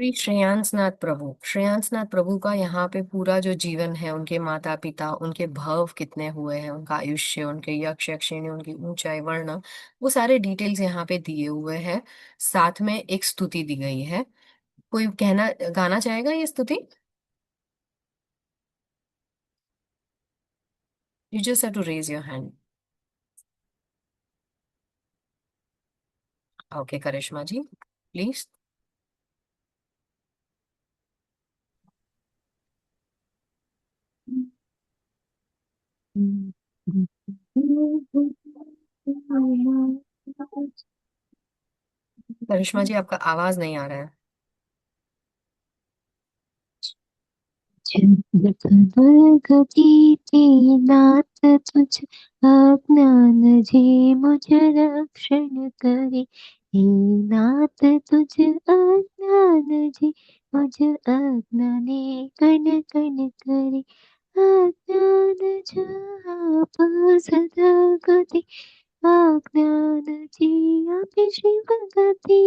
श्री श्रेयांसनाथ प्रभु, श्रेयांसनाथ प्रभु का यहाँ पे पूरा जो जीवन है, उनके माता पिता, उनके भव कितने हुए हैं, उनका आयुष्य, उनके यक्ष यक्षिणी, उनकी ऊंचाई, वर्ण, वो सारे डिटेल्स यहाँ पे दिए हुए हैं। साथ में एक स्तुति दी गई है। कोई कहना गाना चाहेगा ये स्तुति? You just have to raise your hand. Okay Karishma ji, please. Karishma ji, आपका आवाज नहीं आ रहा है। दुर्गति नाथ तुझ अज्ञान जे मुझ रक्षण करे। हे नाथ तुझ अज्ञान जे मुझ अज्ञाने कण कण करे। अज्ञान जाप सदा गति अज्ञान जी आप शिव गति।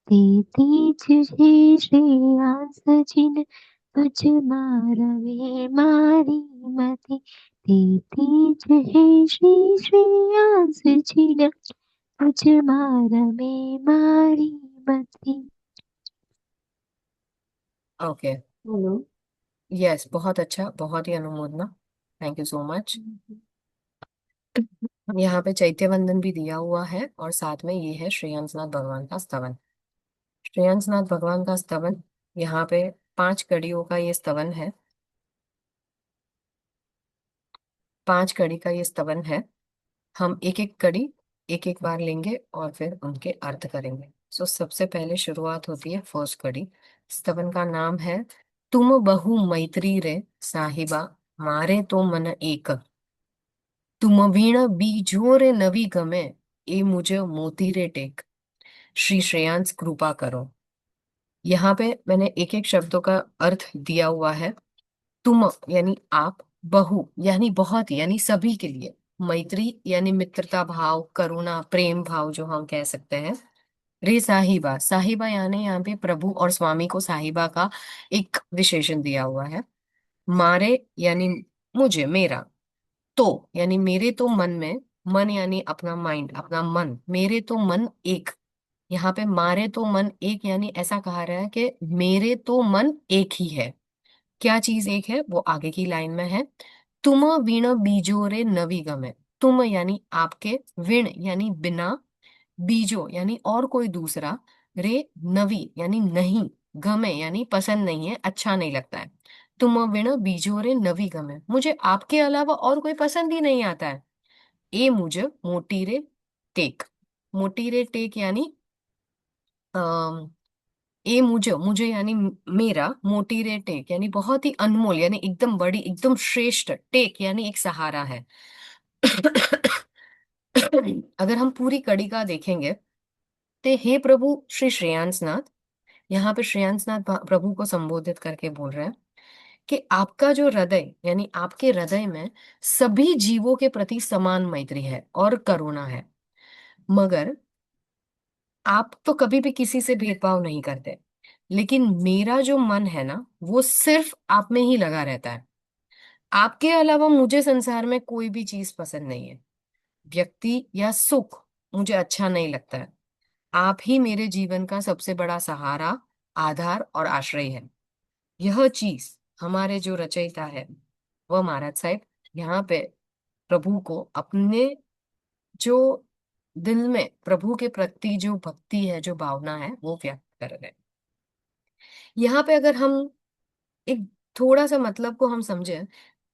तेथे श्रेयांस जिन तुझ मारवे मारी मति। तेथे श्रेयांस जिन तुझ मारवे मारी मति। ओके। हेलो। यस, बहुत अच्छा, बहुत ही अनुमोदना। Thank you so much. यहाँ पे चैत्य वंदन भी दिया हुआ है और साथ में ये है श्रेयांसनाथ भगवान का स्तवन। श्रेयांसनाथ भगवान का स्तवन, यहाँ पे 5 कड़ियों का ये स्तवन है। 5 कड़ी का ये स्तवन है। हम एक एक कड़ी एक एक बार लेंगे और फिर उनके अर्थ करेंगे। सो सबसे पहले शुरुआत होती है फर्स्ट कड़ी। स्तवन का नाम है, तुम बहु मैत्री रे साहिबा, मारे तो मन एक। तुम वीण बीजोर नवी गमे, ए मुझे मोती रे टेक। श्री श्रेयांस कृपा करो। यहाँ पे मैंने एक एक शब्दों का अर्थ दिया हुआ है। तुम यानी आप, बहु यानी बहुत, यानी सभी के लिए, मैत्री यानी मित्रता भाव, करुणा, प्रेम भाव जो हम कह सकते हैं। रे साहिबा, साहिबा यानी यहाँ पे प्रभु और स्वामी को साहिबा का एक विशेषण दिया हुआ है। मारे यानी मुझे, मेरा। तो यानी मेरे तो मन में, मन यानी अपना माइंड, अपना मन, मेरे तो मन एक। यहाँ पे मारे तो मन एक यानी ऐसा कहा रहा है कि मेरे तो मन एक ही है। क्या चीज एक है वो आगे की लाइन में है। तुम वीण बीजोरे नवी गमे। तुम यानी आपके, वीण यानी बिना, बीजो यानी और कोई दूसरा, रे नवी यानी नहीं, गमे यानी पसंद नहीं है, अच्छा नहीं लगता है। तुम वीण बीजो रे नवी गमे, मुझे आपके अलावा और कोई पसंद ही नहीं आता है। ए मुझे मोटी रे टेक। मोटी रे टेक यानी ए मुझे, मुझे यानी मेरा, मोटी रे टेक यानी बहुत ही अनमोल, यानी एकदम बड़ी, एकदम श्रेष्ठ, टेक यानी एक सहारा है। अगर हम पूरी कड़ी का देखेंगे तो हे प्रभु श्री श्रेयांसनाथ, यहाँ पे श्रेयांसनाथ प्रभु को संबोधित करके बोल रहे हैं कि आपका जो हृदय, यानी आपके हृदय में सभी जीवों के प्रति समान मैत्री है और करुणा है। मगर आप तो कभी भी किसी से भेदभाव नहीं करते। लेकिन मेरा जो मन है ना, वो सिर्फ आप में ही लगा रहता है। आपके अलावा मुझे संसार में कोई भी चीज पसंद नहीं है। व्यक्ति या सुख मुझे अच्छा नहीं लगता है। आप ही मेरे जीवन का सबसे बड़ा सहारा, आधार और आश्रय है। यह चीज हमारे जो रचयिता है, वह महाराज साहब, यहाँ पे प्रभु को अपने जो दिल में प्रभु के प्रति जो भक्ति है, जो भावना है, वो व्यक्त कर रहे हैं। यहाँ पे अगर हम एक थोड़ा सा मतलब को हम समझें,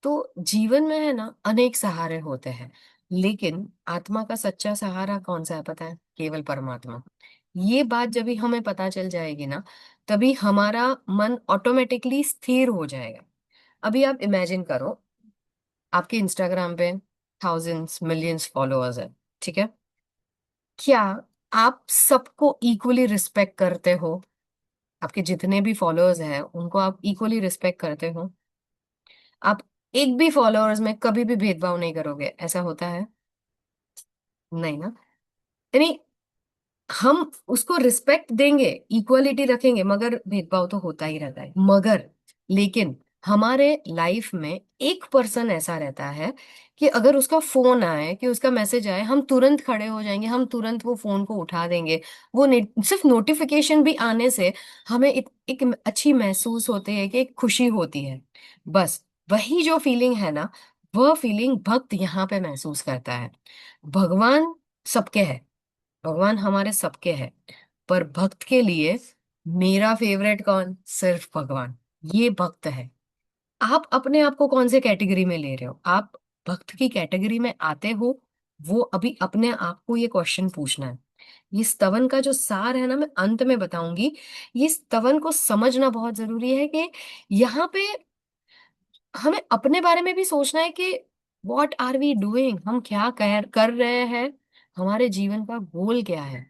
तो जीवन में है ना अनेक सहारे होते हैं, लेकिन आत्मा का सच्चा सहारा कौन सा है पता है? केवल परमात्मा। ये बात जब भी हमें पता चल जाएगी ना, तभी हमारा मन ऑटोमेटिकली स्थिर हो जाएगा। अभी आप इमेजिन करो, आपके इंस्टाग्राम पे थाउजेंड्स मिलियंस फॉलोअर्स है, ठीक है? क्या आप सबको इक्वली रिस्पेक्ट करते हो? आपके जितने भी फॉलोअर्स हैं उनको आप इक्वली रिस्पेक्ट करते हो? आप एक भी फॉलोअर्स में कभी भी भेदभाव नहीं करोगे, ऐसा होता है? नहीं ना। यानी हम उसको रिस्पेक्ट देंगे, इक्वलिटी रखेंगे, मगर भेदभाव तो होता ही रहता है। मगर लेकिन हमारे लाइफ में एक पर्सन ऐसा रहता है कि अगर उसका फोन आए, कि उसका मैसेज आए, हम तुरंत खड़े हो जाएंगे, हम तुरंत वो फोन को उठा देंगे। वो सिर्फ नोटिफिकेशन भी आने से हमें एक अच्छी महसूस होती है, कि एक खुशी होती है। बस वही जो फीलिंग है ना, वह फीलिंग भक्त यहाँ पे महसूस करता है। भगवान सबके है, भगवान हमारे सबके है, पर भक्त के लिए मेरा फेवरेट कौन? सिर्फ भगवान। ये भक्त है। आप अपने आप को कौन से कैटेगरी में ले रहे हो? आप भक्त की कैटेगरी में आते हो? वो अभी अपने आप को ये क्वेश्चन पूछना है। ये स्तवन का जो सार है ना, मैं अंत में बताऊंगी। ये स्तवन को समझना बहुत जरूरी है, कि यहाँ पे हमें अपने बारे में भी सोचना है कि व्हाट आर वी डूइंग, हम क्या कर रहे हैं, हमारे जीवन का गोल क्या है।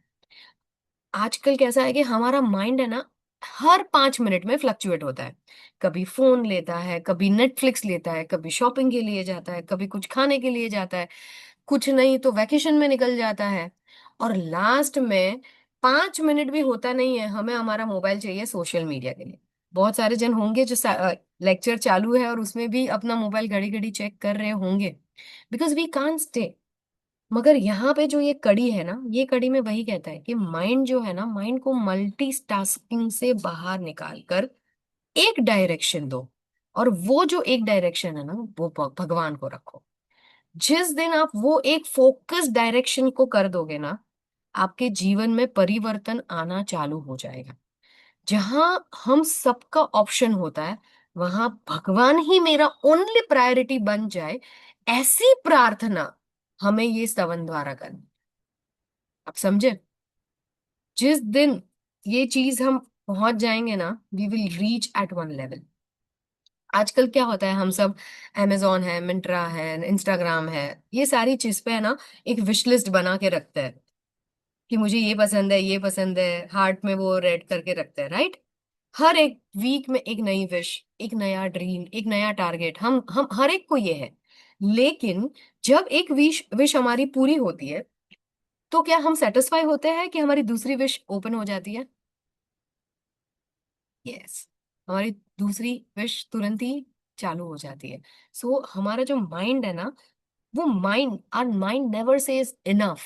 आजकल कैसा है कि हमारा माइंड है ना, हर 5 मिनट में फ्लक्चुएट होता है। कभी फोन लेता है, कभी नेटफ्लिक्स लेता है, कभी शॉपिंग के लिए जाता है, कभी कुछ खाने के लिए जाता है, कुछ नहीं तो वैकेशन में निकल जाता है। और लास्ट में 5 मिनट भी होता नहीं है, हमें हमारा मोबाइल चाहिए सोशल मीडिया के लिए। बहुत सारे जन होंगे जो लेक्चर चालू है और उसमें भी अपना मोबाइल घड़ी घड़ी चेक कर रहे होंगे, बिकॉज वी कांट स्टे। मगर यहाँ पे जो ये कड़ी है ना, ये कड़ी में वही कहता है कि माइंड जो है ना, माइंड को मल्टीटास्किंग से बाहर निकाल कर एक डायरेक्शन दो। और वो जो एक डायरेक्शन है ना, वो भगवान को रखो। जिस दिन आप वो एक फोकस डायरेक्शन को कर दोगे ना, आपके जीवन में परिवर्तन आना चालू हो जाएगा। जहां हम सबका ऑप्शन होता है, वहां भगवान ही मेरा ओनली प्रायोरिटी बन जाए, ऐसी प्रार्थना हमें ये स्तवन द्वारा करनी। आप समझे? जिस दिन ये चीज हम पहुंच जाएंगे ना, we will reach at one level. आजकल क्या होता है, हम सब अमेजोन है, मिंट्रा है, इंस्टाग्राम है, ये सारी चीज पे है ना, एक विश लिस्ट बना के रखते हैं कि मुझे ये पसंद है, ये पसंद है, हार्ट में वो रेड करके रखते हैं, राइट? हर एक वीक में एक नई विश, एक नया ड्रीम, एक नया टारगेट, हम हर एक को ये है। लेकिन जब एक विश विश हमारी पूरी होती है, तो क्या हम सेटिस्फाई होते हैं कि हमारी दूसरी विश ओपन हो जाती है? यस। हमारी दूसरी विश तुरंत ही चालू हो जाती है। सो हमारा जो माइंड है ना, वो mind, our mind never says enough.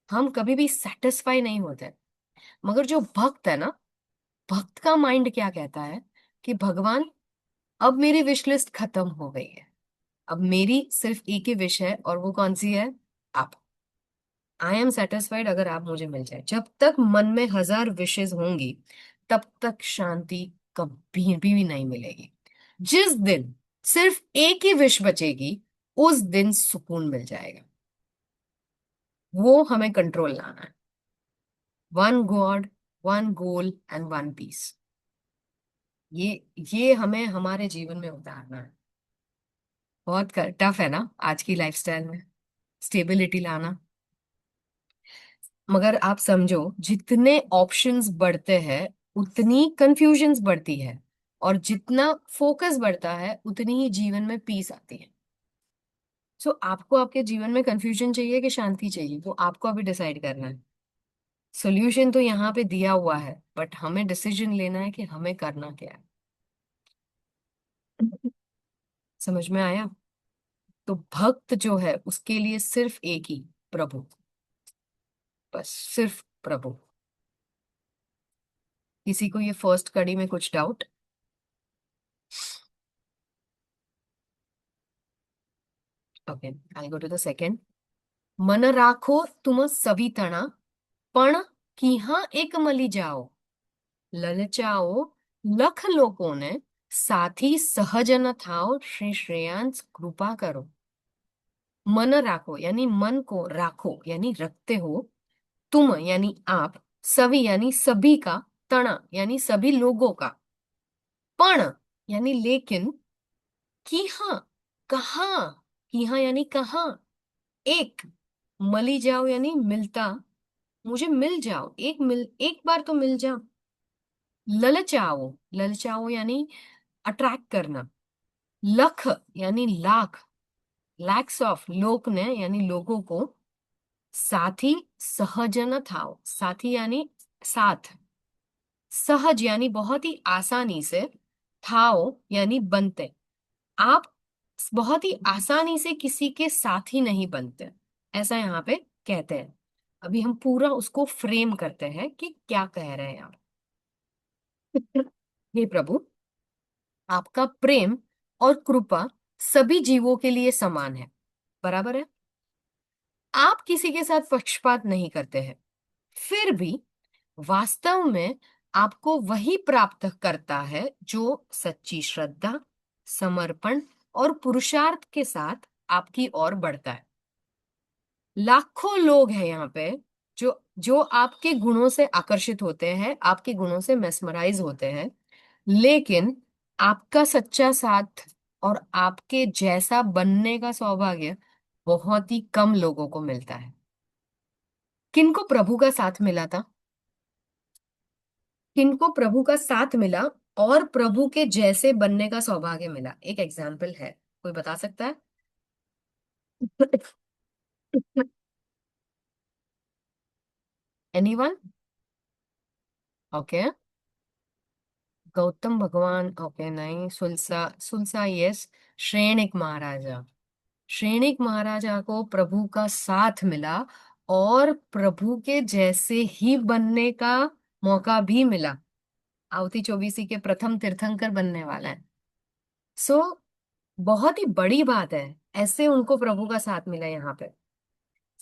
हम कभी भी सेटिस्फाई नहीं होते। मगर जो भक्त है ना, भक्त का माइंड क्या कहता है कि भगवान, अब मेरी विश लिस्ट खत्म हो गई है, अब मेरी सिर्फ एक ही विश है, और वो कौन सी है? आप। आई एम सेटिस्फाइड अगर आप मुझे मिल जाए। जब तक मन में हजार विशेष होंगी, तब तक शांति कभी भी नहीं मिलेगी। जिस दिन सिर्फ एक ही विश बचेगी, उस दिन सुकून मिल जाएगा। वो हमें कंट्रोल लाना है। One God, one goal and one peace. ये ये हमें हमारे जीवन में उतारना है। बहुत टफ है ना आज की लाइफस्टाइल में स्टेबिलिटी लाना। मगर आप समझो, जितने ऑप्शंस बढ़ते हैं, उतनी कंफ्यूजन्स बढ़ती है। और जितना फोकस बढ़ता है, उतनी ही जीवन में पीस आती है। सो आपको आपके जीवन में कंफ्यूजन चाहिए कि शांति चाहिए, वो आपको अभी डिसाइड करना है। सोल्यूशन तो यहाँ पे दिया हुआ है, बट हमें डिसीजन लेना है कि हमें करना क्या है। समझ में आया? तो भक्त जो है, उसके लिए सिर्फ एक ही प्रभु। बस सिर्फ प्रभु। किसी को ये फर्स्ट कड़ी में कुछ doubt? Okay, I go to the second. मन राखो तुम सभी तना, पण कीहा एक मली जाओ। ललचाओ लख लोगों ने, साथी सहज न थाओ। श्री श्रेयांस कृपा करो। मन राखो यानी मन को राखो यानी रखते हो। तुम यानी आप, सभी यानी सभी का, तना यानी सभी लोगों का, पण यानी लेकिन, कीहा कहाँ, कीहा यानी कहाँ, एक, मली जाओ यानी मिलता, मुझे मिल जाओ, एक बार तो मिल जाओ। ललचाओ, ललचाओ यानी अट्रैक्ट करना। लख यानी लाख, लैक्स ऑफ, लोक ने यानी लोगों को। साथी सहजन थाओ, साथी यानी साथ, सहज यानी बहुत ही आसानी से, थाओ यानी बनते। आप बहुत ही आसानी से किसी के साथी नहीं बनते, ऐसा यहाँ पे कहते हैं। अभी हम पूरा उसको फ्रेम करते हैं कि क्या कह रहे हैं आप। हे प्रभु, आपका प्रेम और कृपा सभी जीवों के लिए समान है, बराबर है। आप किसी के साथ पक्षपात नहीं करते हैं, फिर भी वास्तव में आपको वही प्राप्त करता है जो सच्ची श्रद्धा, समर्पण और पुरुषार्थ के साथ आपकी ओर बढ़ता है। लाखों लोग हैं यहाँ पे जो जो आपके गुणों से आकर्षित होते हैं, आपके गुणों से मेस्मराइज होते हैं, लेकिन आपका सच्चा साथ और आपके जैसा बनने का सौभाग्य बहुत ही कम लोगों को मिलता है। किनको प्रभु का साथ मिला था? किनको प्रभु का साथ मिला और प्रभु के जैसे बनने का सौभाग्य मिला? एक एग्जाम्पल है, कोई बता सकता है? एनीवन? ओके, गौतम भगवान, ओके नहीं, सुलसा, सुलसा यस। श्रेणिक महाराजा, श्रेणिक महाराजा को प्रभु का साथ मिला और प्रभु के जैसे ही बनने का मौका भी मिला। आवती चौबीसी के प्रथम तीर्थंकर बनने वाला है। सो बहुत ही बड़ी बात है, ऐसे उनको प्रभु का साथ मिला यहाँ पे।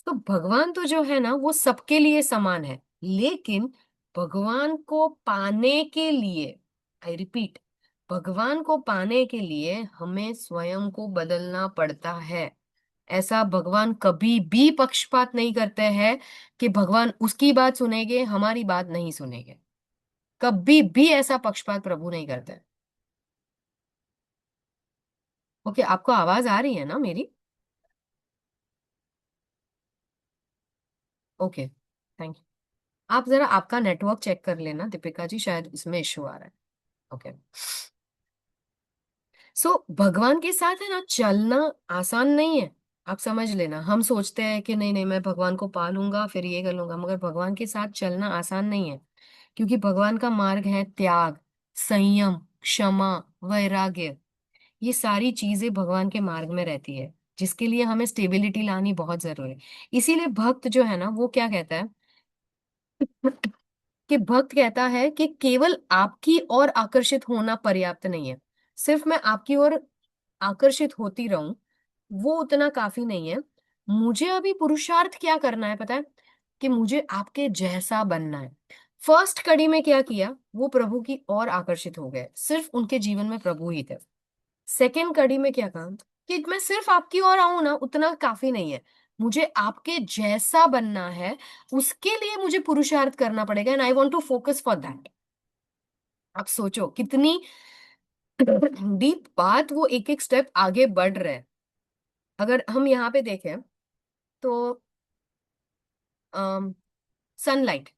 तो भगवान तो जो है ना वो सबके लिए समान है, लेकिन भगवान को पाने के लिए, आई रिपीट, भगवान को पाने के लिए हमें स्वयं को बदलना पड़ता है। ऐसा भगवान कभी भी पक्षपात नहीं करते हैं कि भगवान उसकी बात सुनेंगे, हमारी बात नहीं सुनेंगे। कभी भी ऐसा पक्षपात प्रभु नहीं करते। ओके, आपको आवाज आ रही है ना मेरी? Okay, thank you. आप जरा आपका नेटवर्क चेक कर लेना दीपिका जी, शायद इसमें इश्यू आ रहा है। ओके, भगवान के साथ है ना चलना आसान नहीं है। आप समझ लेना, हम सोचते हैं कि नहीं नहीं मैं भगवान को पा लूंगा फिर ये कर लूंगा, मगर भगवान के साथ चलना आसान नहीं है। क्योंकि भगवान का मार्ग है त्याग, संयम, क्षमा, वैराग्य। ये सारी चीजें भगवान के मार्ग में रहती है, जिसके लिए हमें स्टेबिलिटी लानी बहुत जरूरी है। इसीलिए भक्त जो है ना वो क्या कहता है, कि भक्त कहता है कि केवल आपकी ओर आकर्षित होना पर्याप्त नहीं है। सिर्फ मैं आपकी ओर आकर्षित होती रहूं वो उतना काफी नहीं है। मुझे अभी पुरुषार्थ क्या करना है पता है? कि मुझे आपके जैसा बनना है। फर्स्ट कड़ी में क्या किया, वो प्रभु की ओर आकर्षित हो गए, सिर्फ उनके जीवन में प्रभु ही थे। सेकेंड कड़ी में क्या कहा, कि मैं सिर्फ आपकी ओर आऊं ना उतना काफी नहीं है, मुझे आपके जैसा बनना है। उसके लिए मुझे पुरुषार्थ करना पड़ेगा, and I want to focus for that. आप सोचो कितनी डीप बात, वो एक एक स्टेप आगे बढ़ रहे हैं। अगर हम यहाँ पे देखें तो सनलाइट,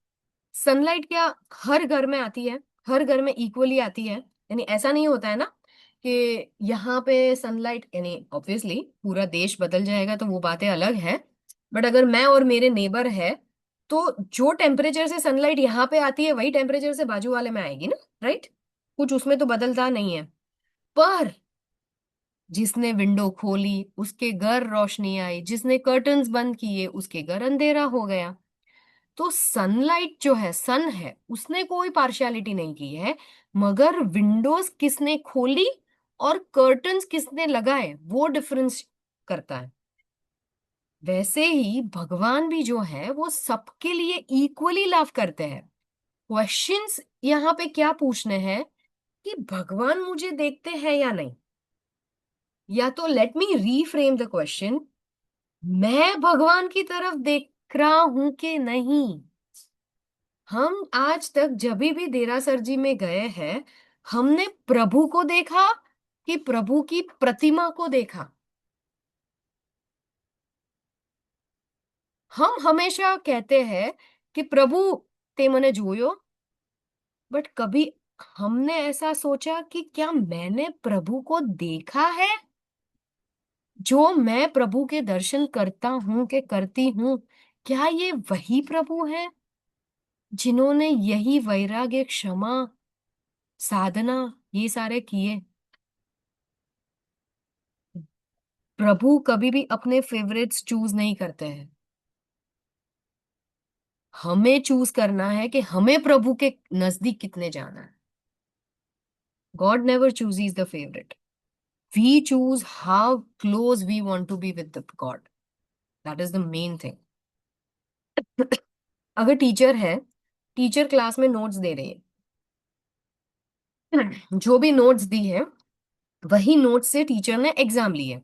सनलाइट क्या हर घर में आती है? हर घर में इक्वली आती है? यानी ऐसा नहीं होता है ना कि यहाँ पे सनलाइट, यानी ऑब्वियसली पूरा देश बदल जाएगा तो वो बातें अलग है। बट अगर मैं और मेरे नेबर है तो जो टेम्परेचर से सनलाइट यहाँ पे आती है वही टेम्परेचर से बाजू वाले में आएगी ना, राइट? कुछ उसमें तो बदलता नहीं है। पर जिसने विंडो खोली उसके घर रोशनी आई, जिसने कर्टन्स बंद किए उसके घर अंधेरा हो गया। तो सनलाइट जो है, सन है, उसने कोई पार्शियलिटी नहीं की है, मगर विंडोज किसने खोली और कर्टन्स किसने लगाए वो डिफरेंस करता है। वैसे ही भगवान भी जो है वो सबके लिए इक्वली लव करते हैं। क्वेश्चंस यहाँ पे क्या पूछने हैं, कि भगवान मुझे देखते हैं या नहीं, या तो let me reframe the question, मैं भगवान की तरफ देख रहा हूं कि नहीं। हम आज तक जब भी देरासर जी में गए हैं, हमने प्रभु को देखा कि प्रभु की प्रतिमा को देखा? हम हमेशा कहते हैं कि प्रभु ते मने जोयो, बट कभी हमने ऐसा सोचा कि क्या मैंने प्रभु को देखा है? जो मैं प्रभु के दर्शन करता हूं कि करती हूँ, क्या ये वही प्रभु हैं जिन्होंने यही वैराग्य, क्षमा, साधना, ये सारे किए? प्रभु कभी भी अपने फेवरेट्स चूज नहीं करते हैं। हमें चूज करना है कि हमें प्रभु के नजदीक कितने जाना है। God never chooses the favourite, we choose how close we want to be with the God. That is the main thing. अगर टीचर है, टीचर क्लास में नोट्स दे रही है, जो भी नोट्स दी है वही नोट्स से टीचर ने एग्जाम ली है,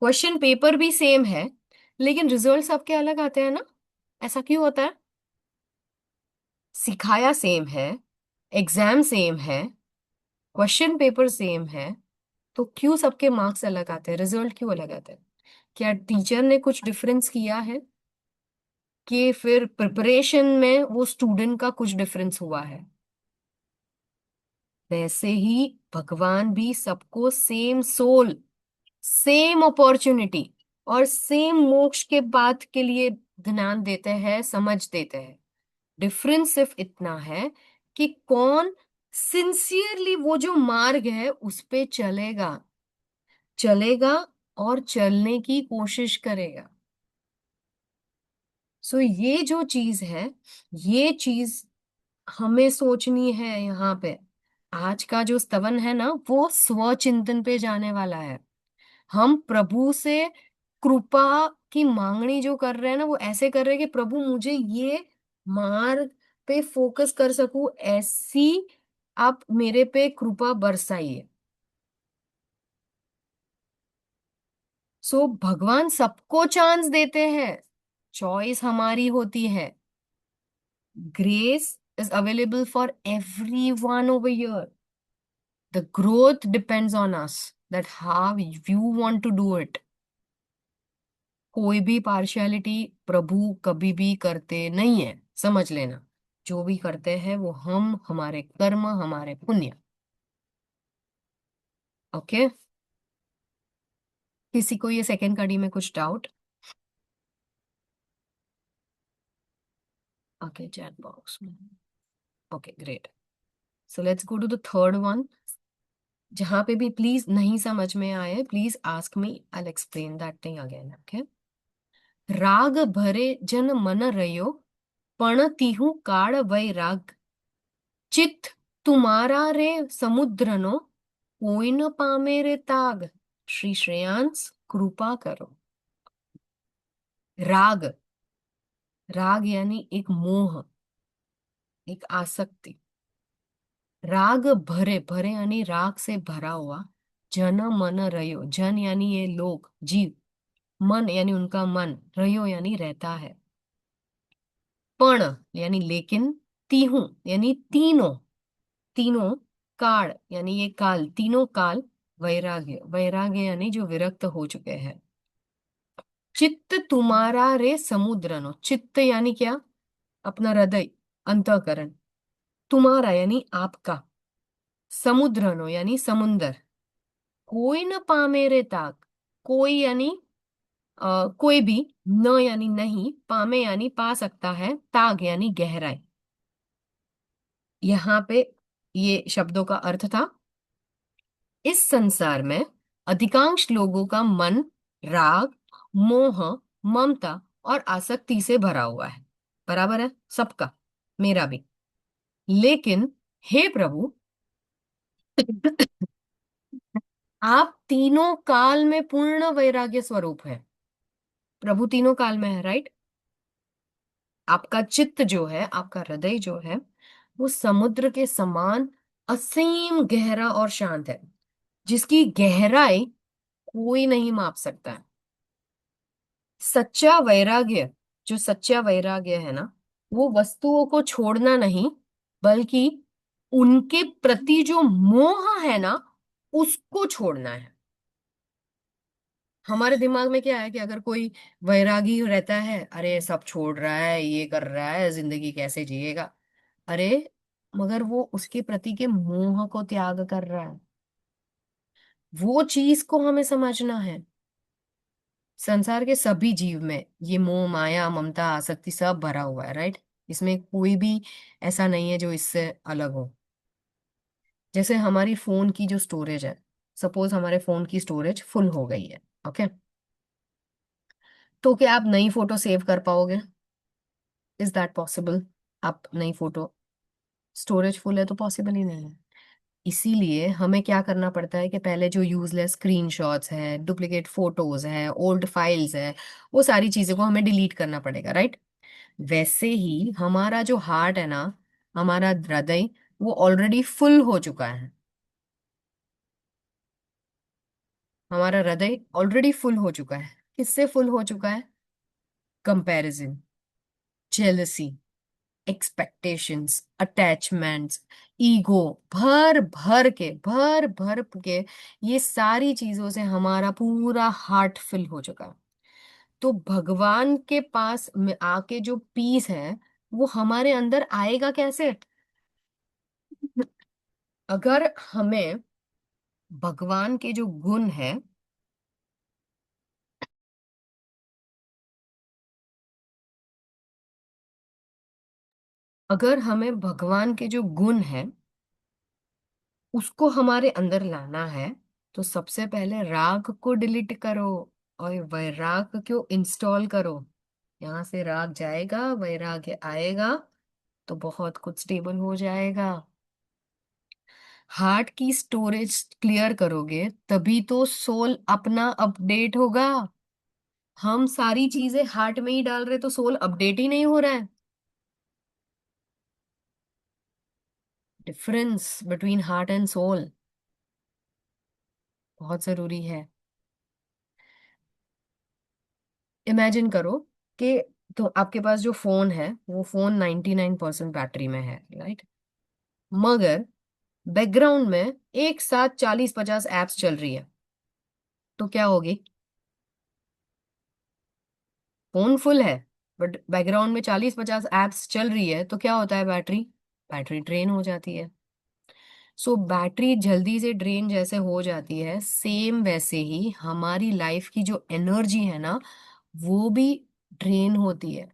क्वेश्चन पेपर भी सेम है, लेकिन रिजल्ट सबके अलग आते हैं ना। ऐसा क्यों होता है? सिखाया सेम है, एग्जाम सेम है, क्वेश्चन पेपर सेम है, तो क्यों सबके मार्क्स अलग आते हैं, रिजल्ट क्यों अलग आते हैं? क्या टीचर ने कुछ डिफरेंस किया है, कि फिर प्रिपरेशन में वो स्टूडेंट का कुछ डिफरेंस हुआ है? वैसे ही भगवान भी सबको सेम सोल, सेम अपॉर्चुनिटी और सेम मोक्ष के बात के लिए ध्यान देते हैं, समझ देते हैं। डिफरेंस सिर्फ इतना है कि कौन सिंसियरली वो जो मार्ग है उस पे चलेगा, चलेगा और चलने की कोशिश करेगा। सो ये जो चीज है, ये चीज हमें सोचनी है यहाँ पे। आज का जो स्तवन है ना, वो स्व चिंतन पे जाने वाला है। हम प्रभु से कृपा की मांगनी जो कर रहे हैं ना, वो ऐसे कर रहे हैं कि प्रभु मुझे ये मार्ग पे फोकस कर सकूं, ऐसी आप मेरे पे कृपा बरसाइए। सो भगवान सबको चांस देते हैं, चॉइस हमारी होती है। Grace is available for everyone over here. The growth depends on us, that how you want to do it. कोई भी पार्शियलिटी प्रभु कभी भी करते नहीं है, समझ लेना। जो भी करते हैं वो हम, हमारे कर्म, हमारे पुण्य। ओके, किसी को ये सेकंड कड़ी में कुछ डाउट? ओके, चैट बॉक्स में। Okay, great. So let's go to the third one. जहां पे भी प्लीज नहीं समझ में आए, please ask me, I explain that thing again. Okay. राग भरे जन मन रयो, पण तीहू काळ वैराग, चित तुम्हारा रे समुद्रनो, कोई न पामे रे ताग। श्री श्रेयांस कृपा करो। राग, राग यानी एक मोह, एक आसक्ति। राग भरे, भरे यानी राग से भरा हुआ। जन मन रयो, जन यानी ये लोग, जीव, मन यानी उनका मन, रयो यानी रहता है, पण यानी लेकिन, तीहू यानी तीनों, तीनों काल यानी ये काल, तीनों काल, वैराग्य, वैराग्य यानी जो विरक्त हो चुके हैं। चित्त तुम्हारा रे समुद्रनो, चित्त यानी क्या? अपना हृदय, अंतःकरण। तुम्हारा यानी आपका, समुद्रनो यानी समुंदर। कोई न पामे रे ताक, कोई यानी कोई भी, न यानी नहीं, पामे यानी पा सकता है, ताग यानी गहराई। यहाँ पे ये शब्दों का अर्थ था, इस संसार में अधिकांश लोगों का मन राग, मोह, ममता और आसक्ति से भरा हुआ है। बराबर है सबका, मेरा भी। लेकिन हे प्रभु, आप तीनों काल में पूर्ण वैराग्य स्वरूप है। प्रभु तीनों काल में है, राइट? आपका चित्त जो है, आपका हृदय जो है, वो समुद्र के समान असीम गहरा और शांत है, जिसकी गहराई कोई नहीं माप सकता है। सच्चा वैराग्य, जो सच्चा वैराग्य है ना, वो वस्तुओं को छोड़ना नहीं, बल्कि उनके प्रति जो मोह है ना, उसको छोड़ना है। हमारे दिमाग में क्या है कि अगर कोई वैरागी रहता है, अरे सब छोड़ रहा है, ये कर रहा है, जिंदगी कैसे जिएगा, अरे मगर वो उसके प्रति के मोह को त्याग कर रहा है। वो चीज को हमें समझना है। संसार के सभी जीव में ये मोह माया ममता आसक्ति सब भरा हुआ है, राइट। इसमें कोई भी ऐसा नहीं है जो इससे अलग हो। जैसे हमारी फोन की जो स्टोरेज है, सपोज हमारे फोन की स्टोरेज फुल हो गई है, ओके, तो क्या आप नई फोटो सेव कर पाओगे? Is that possible? आप नई फोटो, स्टोरेज फुल है तो पॉसिबल ही नहीं है। इसीलिए हमें क्या करना पड़ता है कि पहले जो यूजलेस स्क्रीनशॉट्स है, डुप्लीकेट फोटोज है, ओल्ड फाइल्स है, वो सारी चीजों को हमें डिलीट करना पड़ेगा, राइट। वैसे ही हमारा जो हार्ट है ना, हमारा हृदय, वो ऑलरेडी फुल हो चुका है। हमारा हृदय ऑलरेडी फुल हो चुका है। किससे फुल हो चुका है? Comparison, jealousy, expectations, attachments, ego, भर भर के ये सारी चीजों से हमारा पूरा हार्ट फिल हो चुका है। तो भगवान के पास में आके जो पीस है, वो हमारे अंदर आएगा कैसे? अगर हमें भगवान के जो गुण है, अगर हमें भगवान के जो गुण है उसको हमारे अंदर लाना है, तो सबसे पहले राग को डिलीट करो और वैराग को इंस्टॉल करो। यहाँ से राग जाएगा, वैराग्य आएगा, तो बहुत कुछ स्टेबल हो जाएगा। हार्ट की स्टोरेज क्लियर करोगे तभी तो सोल अपना अपडेट होगा। हम सारी चीजें हार्ट में ही डाल रहे तो सोल अपडेट ही नहीं हो रहा है। Difference between heart and soul बहुत जरूरी है। इमेजिन करो कि तो आपके पास जो फोन है वो फोन 99% बैटरी में है, राइट। मगर बैकग्राउंड में एक साथ 40-50 एप्स चल रही है, तो क्या होगी? फोन फुल है बट बैकग्राउंड में 40-50 एप्स चल रही है, तो क्या होता है? बैटरी, बैटरी ड्रेन हो जाती है। सो बैटरी जल्दी से ड्रेन जैसे हो जाती है, सेम वैसे ही हमारी लाइफ की जो एनर्जी है ना, वो भी ड्रेन होती है,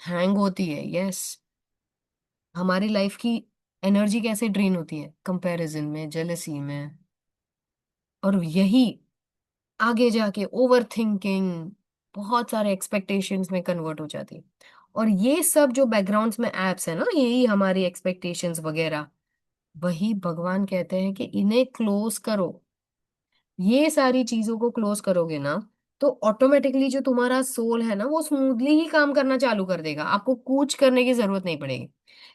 हैंग होती है। यस, हमारी लाइफ की एनर्जी कैसे ड्रेन होती है? कंपैरिजन में, जेलसी में, और यही आगे जाके ओवर थिंकिंग, बहुत सारे एक्सपेक्टेशंस में कन्वर्ट हो जाती है। और ये सब जो बैकग्राउंड्स में एप्स है ना, यही हमारी एक्सपेक्टेशंस वगैरह, वही भगवान कहते हैं कि इन्हें क्लोज करो। ये सारी चीजों को क्लोज करोगे ना, तो ऑटोमेटिकली जो तुम्हारा सोल है ना, वो स्मूथली ही काम करना चालू कर देगा। आपको कुछ करने की जरूरत नहीं पड़ेगी।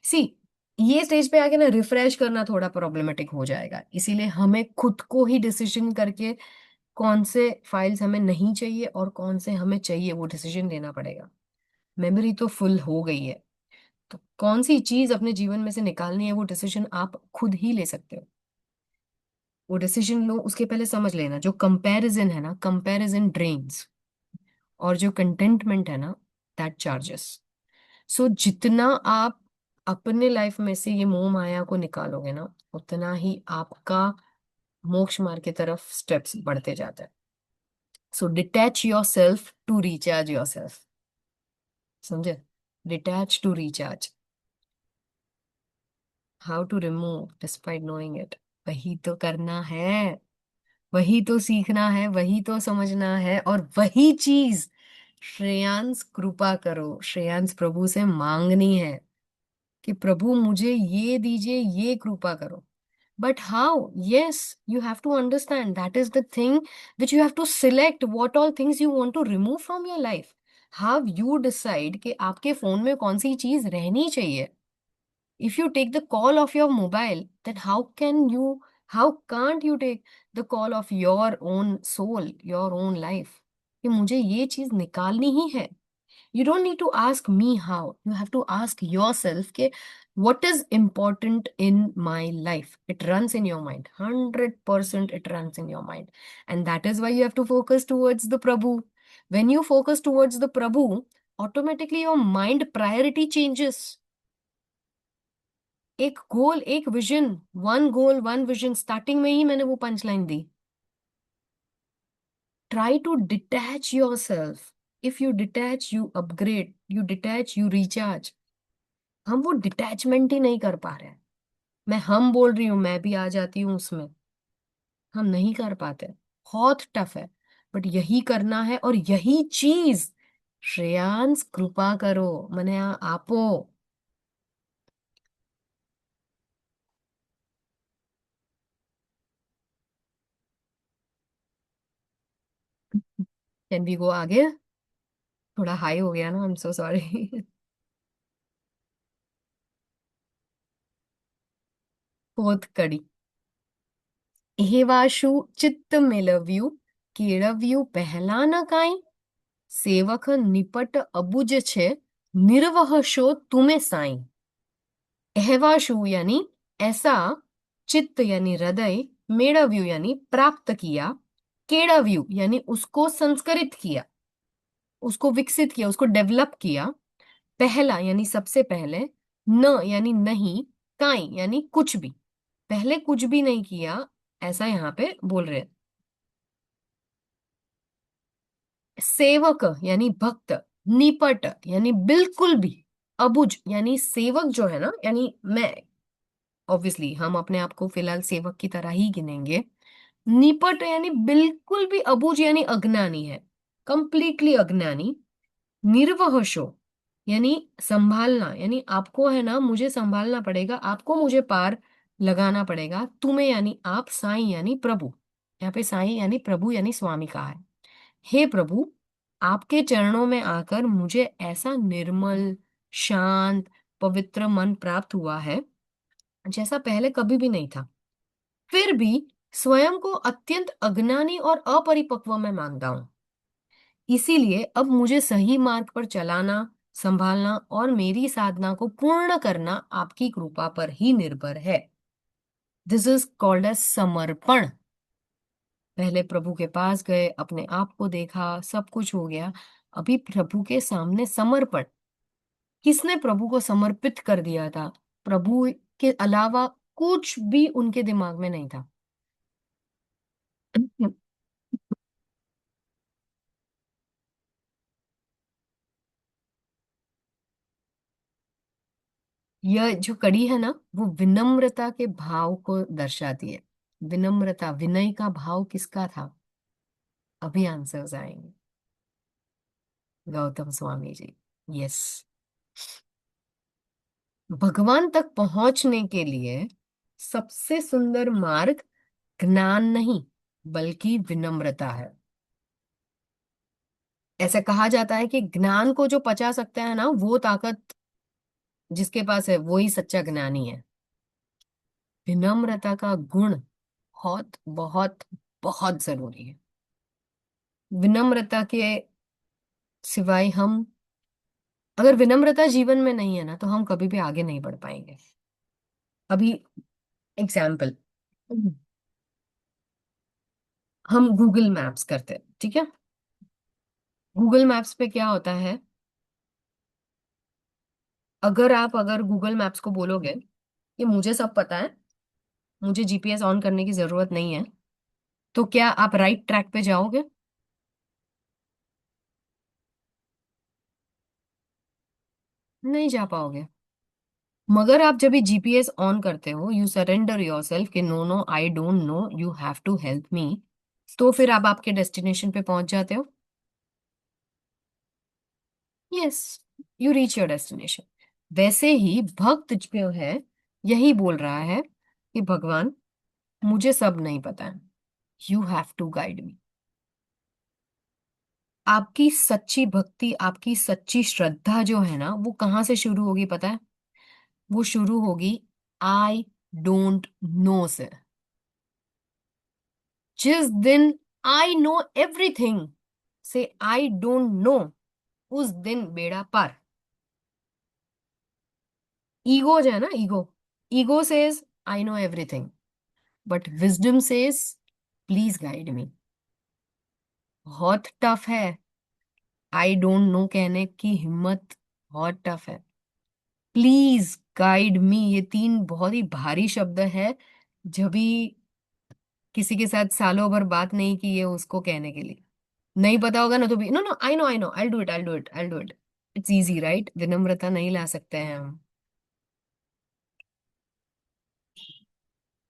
सी, ये स्टेज पे आके ना रिफ्रेश करना थोड़ा प्रॉब्लमेटिक हो जाएगा, इसीलिए हमें खुद को ही डिसीजन करके कौन से फाइल्स हमें नहीं चाहिए और कौन से हमें चाहिए वो डिसीजन लेना पड़ेगा। मेमोरी तो फुल हो गई है, तो कौन सी चीज अपने जीवन में से निकालनी है वो डिसीजन आप खुद ही ले सकते हो। वो डिसीजन लो, उसके पहले समझ लेना जो कंपैरिजन है ना, कंपैरिजन ड्रेन्स, और जो कंटेंटमेंट है ना, दैट चार्जेस। सो जितना आप अपने लाइफ में से ये मोह माया को निकालोगे ना, उतना ही आपका मोक्ष मार्ग की तरफ स्टेप्स बढ़ते जाते हैं। So detach your self to recharge yourself. समझे? Detach to recharge. How to remove despite knowing it, वही तो करना है, वही तो सीखना है, वही तो समझना है, और वही चीज श्रेयांश कृपा करो, श्रेयांश प्रभु से मांगनी है कि प्रभु मुझे ये दीजिए, ये कृपा करो। But how? Yes, you have to understand, that is the thing which you have to select what all things you want to remove from your life. How you decide कि आपके फोन में कौन सी चीज रहनी चाहिए? If you take the call of your mobile, then how can't you take the call of your own soul, your own life? कि मुझे ये चीज निकालनी ही है। You don't need to ask me how. You have to ask yourself कि what is important in my life? It runs in your mind. 100% it runs in your mind. And that is why you have to focus towards the Prabhu. When you focus towards the Prabhu, automatically your mind priority changes। एक goal, एक vision, one goal one vision, starting में ही मैंने वो punch line दी। Try to detach your self. If you detach you upgrade, you detach you recharge. हम वो detachment ही नहीं कर पा रहे हैं। मैं हम बोल रही हूँ, मैं भी आ जाती हूँ उसमें। हम नहीं कर पाते, बहुत टफ है। बट यही करना है, और यही चीज। श्रेयांस कृपा करो, मने आपो। कैन वी गो आगे? थोड़ा हाई हो गया ना, I am so sorry. Fourth कड़ी। एवाशु चित्त मिलव्यू, केळव्यू पहला न काई। सेवक निपट अबुज छे, निर्वह शो तुम्हें साई। एहवाशु यानी ऐसा, चित्त यानी हृदय, मेड़व्यू यानी प्राप्त किया, केड़व्यू यानी उसको संस्करित किया, उसको विकसित किया, उसको डेवलप किया। पहला यानी सबसे पहले, न यानी नहीं, काई यानी कुछ भी, पहले कुछ भी नहीं किया, ऐसा यहाँ पे बोल रहे हैं। सेवक यानी भक्त, निपट यानी बिल्कुल भी, अबुझ यानी सेवक जो है ना, यानी मैं, ऑब्वियसली हम अपने आप को फिलहाल सेवक की तरह ही गिनेंगे। निपट यानी बिल्कुल भी अबूझ यानी अज्ञानी है, कंप्लीटली अज्ञानी। निर्वहशो यानी संभालना, यानी आपको है ना, मुझे संभालना पड़ेगा, आपको मुझे पार लगाना पड़ेगा। तुम्हें यानी आप, साईं यानी प्रभु। यहाँ पे साईं यानी प्रभु यानी स्वामी कहा है। हे प्रभु, आपके चरणों में आकर मुझे ऐसा निर्मल, शांत, पवित्र मन प्राप्त हुआ है, जैसा पहले कभी भी नहीं था। फिर भी स्वयं को अत्यंत अज्ञानी और अपरिपक्व में मानता हूं। इसीलिए अब मुझे सही मार्ग पर चलाना, संभालना और मेरी साधना को पूर्ण करना आपकी कृपा पर ही निर्भर है। दिस इज कॉल्ड एज समर्पण। पहले प्रभु के पास गए, अपने आप को देखा, सब कुछ हो गया। अभी प्रभु के सामने समर्पण। किसने प्रभु को समर्पित कर दिया था? प्रभु के अलावा कुछ भी उनके दिमाग में नहीं था। यह जो कड़ी है ना, वो विनम्रता के भाव को दर्शाती है। विनम्रता, विनय का भाव किसका था? अभी आंसर्स आएंगे। गौतम स्वामी जी। यस। भगवान तक पहुंचने के लिए सबसे सुंदर मार्ग ज्ञान नहीं, बल्कि विनम्रता है। ऐसा कहा जाता है कि ज्ञान को जो पचा सकता है ना, वो ताकत जिसके पास है वो ही सच्चा ज्ञानी है। विनम्रता का गुण बहुत बहुत बहुत जरूरी है। विनम्रता के सिवाय हम, अगर विनम्रता जीवन में नहीं है ना, तो हम कभी भी आगे नहीं बढ़ पाएंगे। अभी एग्जाम्पल, हम गूगल मैप्स करते हैं, ठीक है? गूगल मैप्स पे क्या होता है? अगर गूगल मैप्स को बोलोगे कि मुझे सब पता है, मुझे जीपीएस ऑन करने की जरूरत नहीं है, तो क्या आप राइट ट्रैक पे जाओगे? नहीं जा पाओगे। मगर आप जब भी जीपीएस ऑन करते हो, यू सरेंडर योर सेल्फ कि no no, I don't know, you have to help me, तो फिर आप आपके डेस्टिनेशन पे पहुंच जाते हो। Yes, you reach your destination. वैसे ही भक्त जो है, यही बोल रहा है कि भगवान, मुझे सब नहीं पता है, you have to guide me. आपकी सच्ची भक्ति, आपकी सच्ची श्रद्धा जो है ना, वो कहाँ से शुरू होगी पता है? वो शुरू होगी आई डोंट नो से। जिस दिन आई नो एवरीथिंग से आई डोंट नो, उस दिन बेड़ा पार। ईगो जो है ना, ego, ego says I know everything, but wisdom says please guide me. बहुत टफ है आई डोंट नो कहने की हिम्मत, बहुत टफ है। प्लीज गाइड मी, ये तीन बहुत ही भारी शब्द है। जब भी किसी के साथ सालों भर बात नहीं की है उसको कहने के लिए। नहीं पता होगा ना तो भी, no no, I know, I do it. It's easy right, विनम्रता नहीं ला सकते हैं हम।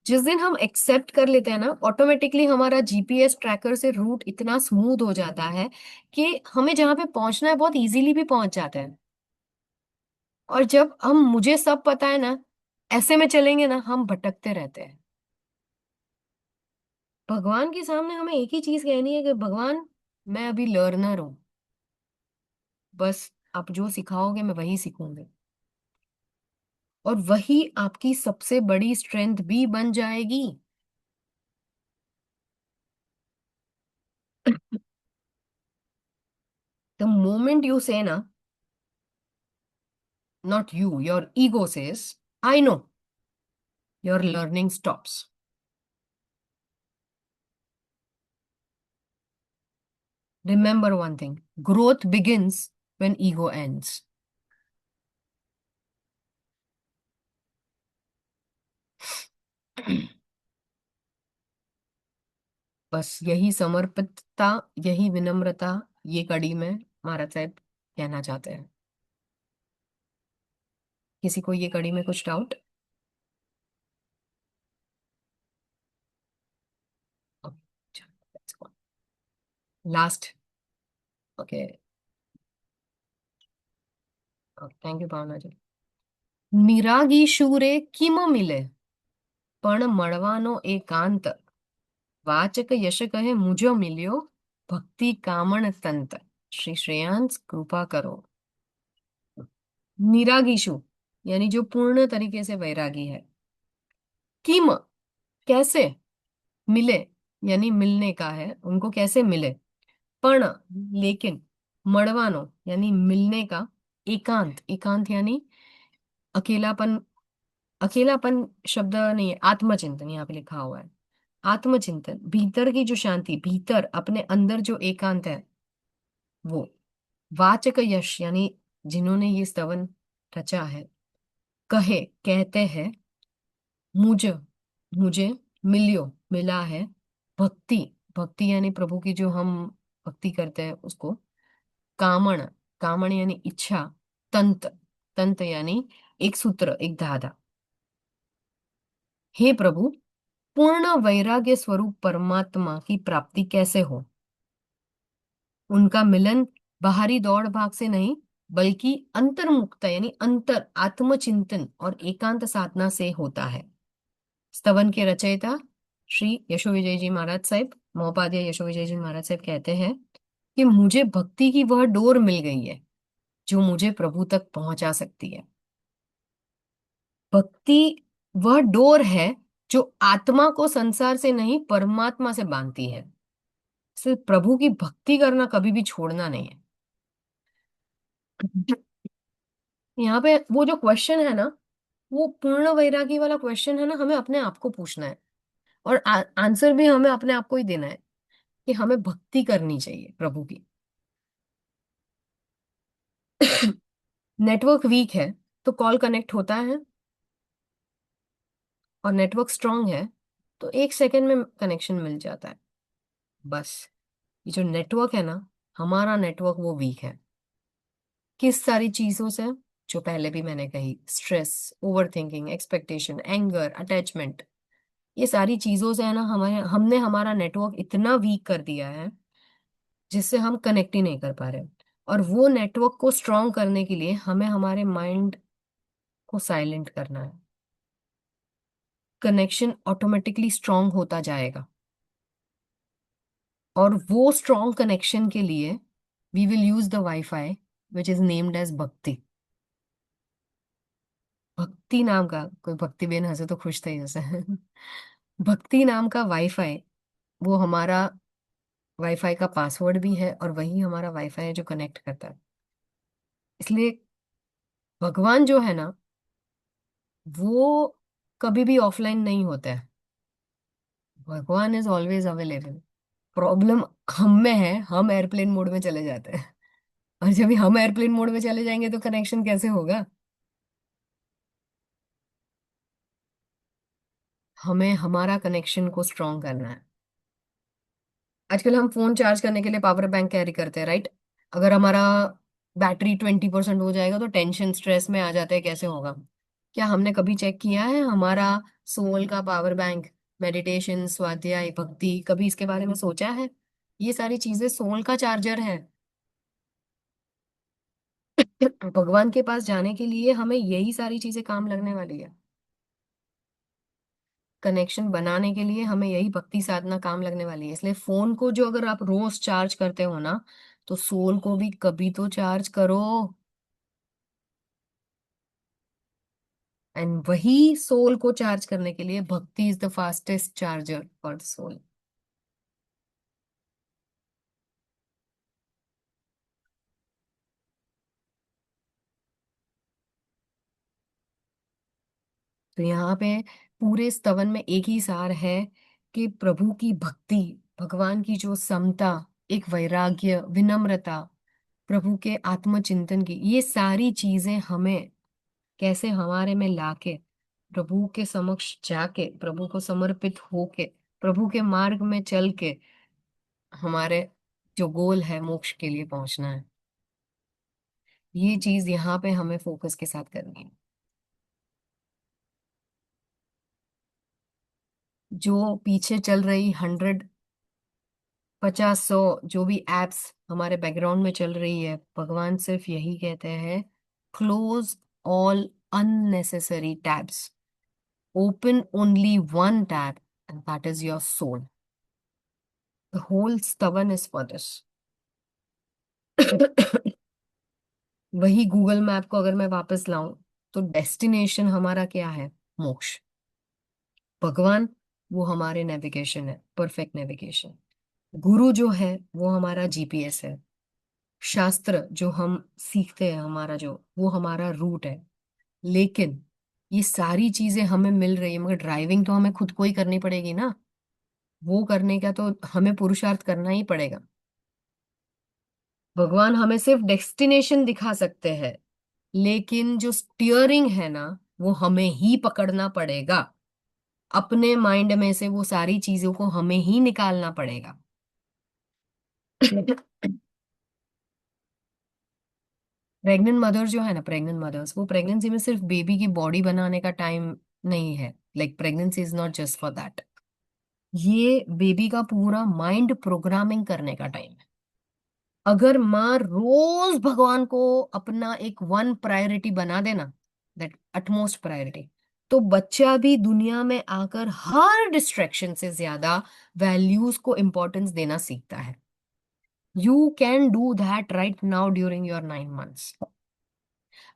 जिस दिन हम एक्सेप्ट कर लेते हैं ना, ऑटोमेटिकली हमारा जीपीएस ट्रैकर से रूट इतना स्मूथ हो जाता है कि हमें जहां पे पहुंचना है बहुत इजीली भी पहुंच जाते हैं। और जब हम मुझे सब पता है ना, ऐसे में चलेंगे ना, हम भटकते रहते हैं। भगवान के सामने हमें एक ही चीज कहनी है कि भगवान, मैं अभी लर्नर हूं, बस आप जो सिखाओगे मैं वही सीखूंगी। और वही आपकी सबसे बड़ी स्ट्रेंथ भी बन जाएगी। द मोमेंट यू से ना, not you, your ego says, I know, your learning stops. Remember one thing, growth begins when ego ends. बस यही समर्पितता, यही विनम्रता, ये कड़ी में महाराज साहब कहना चाहते हैं। किसी को ये कड़ी में कुछ doubt? Last. Okay, thank you Bhavna ji. निरागी शूरे किम मिले, पण મળવાનો एकांत, वाचक यश कहे मुझो मिलियो, भक्ति कामण तंत। श्री श्रेयांस कृपा करो। निरागीशु यानी जो पूर्ण तरीके से वैरागी है। किम, कैसे? मिले यानी मिलने का है, उनको कैसे मिले। पण, लेकिन। मड़वानो यानी मिलने का। एकांत, एकांत यानी अकेलापन। अकेलापन शब्द नहीं है, आत्मचिंतन यहाँ पे लिखा हुआ है। आत्मचिंतन, भीतर की जो शांति, भीतर अपने अंदर जो एकांत है वो। वाचक यश यानी जिन्होंने ये स्तवन रचा है, कहे कहते हैं, मुझे मुझे मिलियो मिला है। भक्ति, भक्ति यानी प्रभु की जो हम भक्ति करते हैं उसको। कामण, कामण यानी इच्छा। तंत, तंत यानी एक सूत्र, एक धागा। हे प्रभु, पूर्ण वैराग्य स्वरूप परमात्मा की प्राप्ति कैसे हो? उनका मिलन बाहरी दौड़ भाग से नहीं, बल्कि अंतर्मुखता यानी अंतर आत्मचिंतन और एकांत साधना से होता है। स्तवन के रचयिता श्री यशो विजय जी महाराज साहब, महोपाध्याय यशो विजय जी महाराज साहब कहते हैं कि मुझे भक्ति की वह डोर मिल गई है जो मुझे प्रभु तक पहुंचा सकती है। भक्ति वह डोर है जो आत्मा को संसार से नहीं परमात्मा से बांधती है। सिर्फ प्रभु की भक्ति करना कभी भी छोड़ना नहीं है। यहाँ पे वो जो क्वेश्चन है ना, वो पूर्ण वैरागी वाला क्वेश्चन है ना, हमें अपने आप को पूछना है। और आंसर भी हमें अपने आप को ही देना है कि हमें भक्ति करनी चाहिए प्रभु की। नेटवर्क वीक है तो कॉल कनेक्ट होता है, और नेटवर्क स्ट्रांग है तो 1 सेकंड में कनेक्शन मिल जाता है। बस ये जो नेटवर्क है ना, हमारा नेटवर्क वो वीक है। किस सारी चीजों से? जो पहले भी मैंने कही, stress, over thinking, expectation, anger, attachment, ये सारी चीजों से है ना, हमारे हमने हमारा नेटवर्क इतना वीक कर दिया है जिससे हम कनेक्ट ही नहीं कर पा रहे। और वो नेटवर्क को स्ट्रांग करने के लिए हमें हमारे माइंड को साइलेंट करना है। कनेक्शन ऑटोमेटिकली स्ट्रांग होता जाएगा। और वो स्ट्रांग कनेक्शन के लिए we will use the wifi which is named as bhakti. भक्ति नाम का, कोई भक्ति बेन हंसे तो खुश थे जैसे। भक्ति नाम का वाईफाई, वो हमारा वाईफाई का पासवर्ड भी है, और वही हमारा वाईफाई है जो कनेक्ट करता है। इसलिए भगवान जो है ना, वो कभी भी ऑफलाइन नहीं होता है। भगवान इज ऑलवेज अवेलेबल। प्रॉब्लम हम में है, हम एयरप्लेन मोड में चले जाते हैं। और जब हम एयरप्लेन मोड में चले जाएंगे तो कनेक्शन कैसे होगा? हमें हमारा कनेक्शन को स्ट्रांग करना है। आजकल हम फोन चार्ज करने के लिए पावर बैंक कैरी करते हैं, राइट? अगर हमारा बैटरी 20% हो जाएगा तो टेंशन स्ट्रेस में आ जाते हैं, कैसे होगा? क्या हमने कभी चेक किया है हमारा सोल का पावर बैंक? मेडिटेशन, स्वाध्याय, भक्ति, कभी इसके बारे में सोचा है? ये सारी चीजें सोल का चार्जर है। भगवान के पास जाने के लिए हमें यही सारी चीजें काम लगने वाली है। कनेक्शन बनाने के लिए हमें यही भक्ति साधना काम लगने वाली है। इसलिए फोन को जो अगर आप रोज चार्ज करते हो ना, तो सोल को भी कभी तो चार्ज करो। एंड वही सोल को चार्ज करने के लिए bhakti is the fastest charger for the soul. तो यहाँ पे पूरे स्तवन में एक ही सार है कि प्रभु की भक्ति, भगवान की जो समता, एक वैराग्य, विनम्रता, प्रभु के आत्मचिंतन की, ये सारी चीजें हमें कैसे हमारे में लाके प्रभु के समक्ष जाके, प्रभु को समर्पित होके, प्रभु के मार्ग में चल के हमारे जो गोल है मोक्ष के लिए पहुंचना है, ये चीज यहाँ पे हमें फोकस के साथ करनी है। जो पीछे चल रही 100, 50, 100 जो भी एप्स हमारे बैकग्राउंड में चल रही है, भगवान सिर्फ यही कहते हैं, close all unnecessary tabs, open only one tab, and that is your soul. The whole stavan is for this. वही गूगल मैप को अगर मैं वापस लाऊं, तो डेस्टिनेशन हमारा क्या है? मोक्ष। भगवान वो हमारे नेविगेशन है, परफेक्ट नेविगेशन। गुरु जो है वो हमारा जीपीएस है। शास्त्र जो हम सीखते हैं, हमारा जो वो हमारा रूट है। लेकिन ये सारी चीजें हमें मिल रही है, मगर ड्राइविंग तो हमें खुद को ही करनी पड़ेगी ना। वो करने का तो हमें पुरुषार्थ करना ही पड़ेगा। भगवान हमें सिर्फ डेस्टिनेशन दिखा सकते हैं, लेकिन जो स्टीयरिंग है ना, वो हमें ही पकड़ना पड़ेगा। अपने माइंड में से वो सारी चीजों को हमें ही निकालना पड़ेगा। प्रेग्नेंट मदर जो है ना, प्रेग्नेंट मदर्स, वो प्रेगनेंसी में सिर्फ बेबी की बॉडी बनाने का टाइम नहीं है। Like pregnancy is not just for that. ये बेबी का पूरा माइंड प्रोग्रामिंग करने का टाइम है। अगर माँ रोज भगवान को अपना एक वन प्रायोरिटी बना देना, दैट अटमोस्ट प्रायोरिटी, तो बच्चा भी दुनिया में आकर हर डिस्ट्रैक्शन से ज्यादा वैल्यूज को इंपॉर्टेंस देना सीखता है। You can do that right now during your 9 months.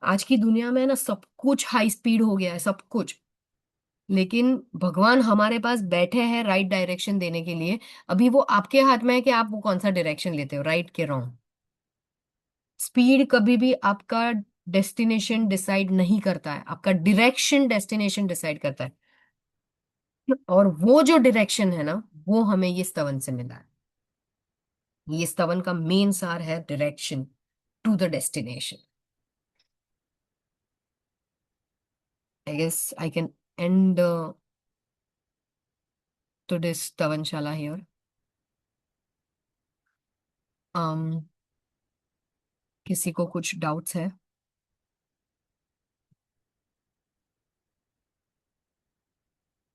आज की दुनिया में ना सब कुछ हाई स्पीड हो गया है, सब कुछ। लेकिन भगवान हमारे पास बैठे हैं राइट डायरेक्शन देने के लिए। अभी वो आपके हाथ में है कि आप वो कौन सा डायरेक्शन लेते हो, राइट के रॉन्ग। स्पीड कभी भी आपका डेस्टिनेशन डिसाइड नहीं करता है, आपका डायरेक्शन डेस्टिनेशन डिसाइड करता है। और वो जो डायरेक्शन है ना, वो हमें ये स्तवन से मिला है। ये स्तवन का मेन सार है direction to the destination. I guess I can end today's स्तवनशाला हियर। um किसी को कुछ डाउट्स है?